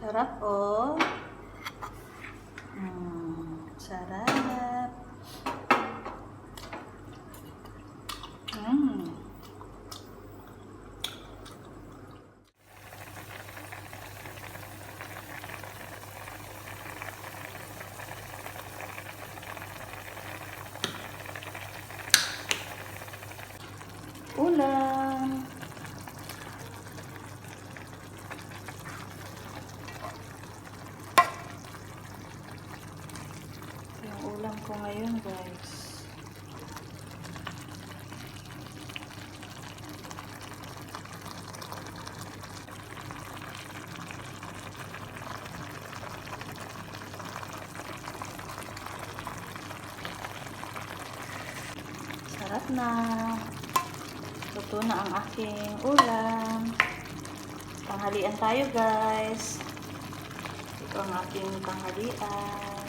Sarap oh. Sarap. Ulam. Yung ulam ko ngayon, guys. Sarap na. Luto na ang aking ulam. Tanghalian tayo, guys. Ito ang aking tanghalian.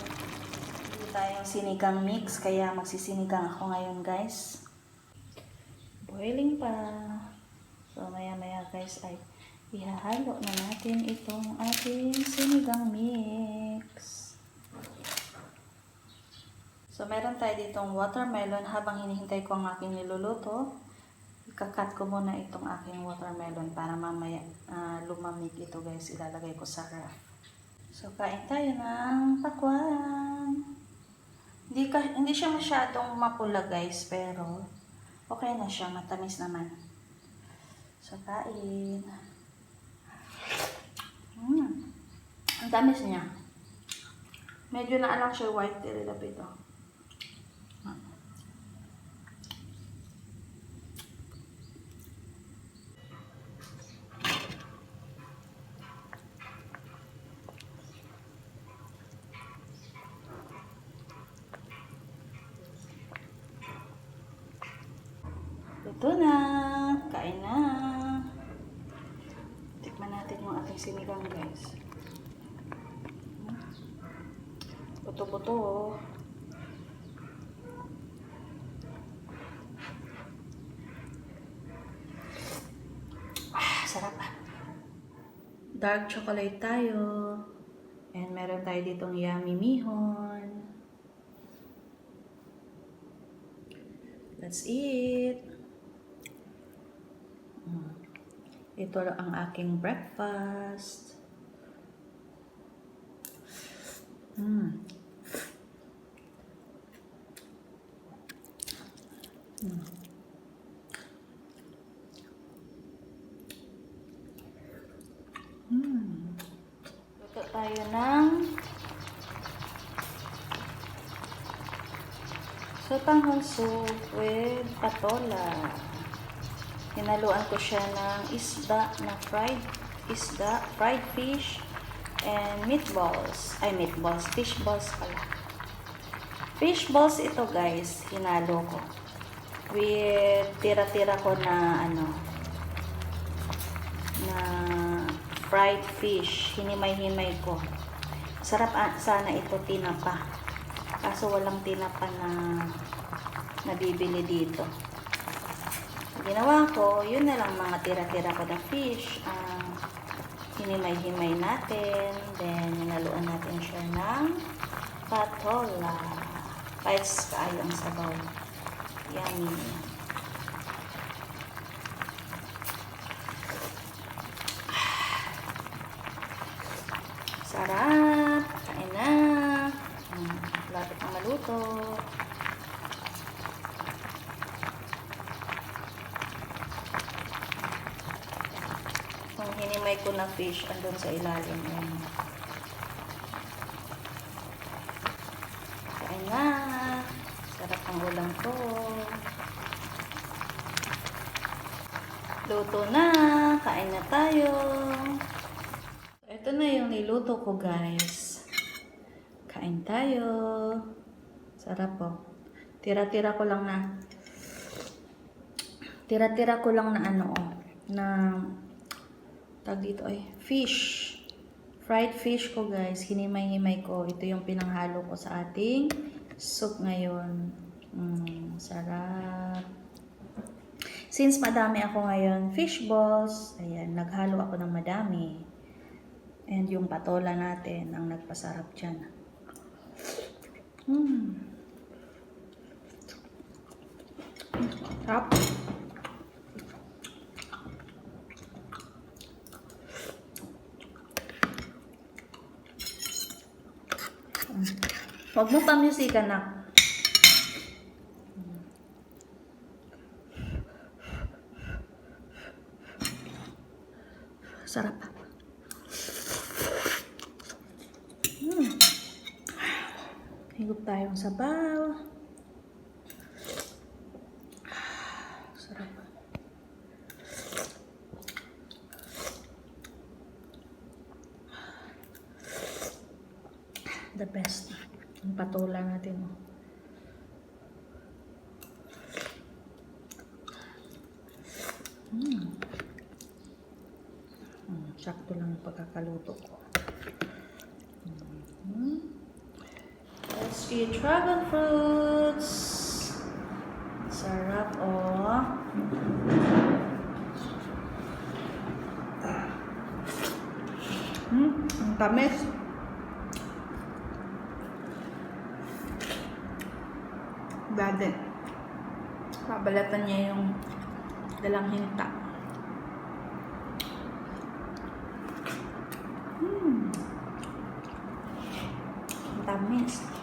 Hindi tayong sinigang mix, kaya magsisinigang ako ngayon, guys. Boiling pa. So, maya-maya, guys, ay ihahalo na natin itong ating sinigang mix. So, meron tayo ditong watermelon. Habang hinihintay ko ang aking niluluto, ikakat ko muna itong aking watermelon para mamaya lumamig ito, guys. Ilalagay ko sa ref. So, kain tayo ng pakwan. Hindi siya masyadong mapula, guys, pero okay na siya. Matamis naman. So, kain. Ang tamis niya. Medyo naalang siya white. Tililapit ito. Ito na. Kain na. Tikman natin yung ating sinigang, guys. Buto-buto. Sarap. Dark chocolate tayo. And meron tayo ditong yummy mihon. Let's eat. Ito ang aking breakfast. Luto tayo ng sotanghon soup with patola. Hinaluan ko siya ng isda na fried fish, and meatballs. Fish balls pala. Fish balls ito, guys, hinalo ko. With tira-tira ko na na fried fish. Hinimay-himay ko. Sarap sana ito tinapa. Kaso walang tinapa na nabibili dito. Ginawa ko, yun na lang mga tira-tira ko na fish. Hinimay-himay natin. Then, hinaluan natin siya ng patola. Kahit kaayong sabaw. Yummy. Sarap. Kain na. Lapit ang maluto. Hinimay ko na fish andun sa ilalim. Kain na. Sarap ang ulam ko. Luto na. Kain na tayo. Ito na yung niluto ko, guys. Kain tayo. Sarap po. Tira-tira ko lang na tag dito ay fish. Fried fish ko, guys. Hinimay-himay ko. Ito yung pinanghalo ko sa ating soup ngayon. Sarap. Since madami ako ngayon, fish balls. Ayan, naghalo ako ng madami. And yung patola natin ang nagpasarap dyan. Sarap. Huwag mo pamusikan na. Sarap. Higup tayong sabaw. Sarap. The best. Ang patola natin. Sakto lang ang pagkakaluto ko. Let's eat dragon fruits. Sarap, oh. Ang tamis. Dati. Babalatan niya yung dalang hinta. Ang tamis.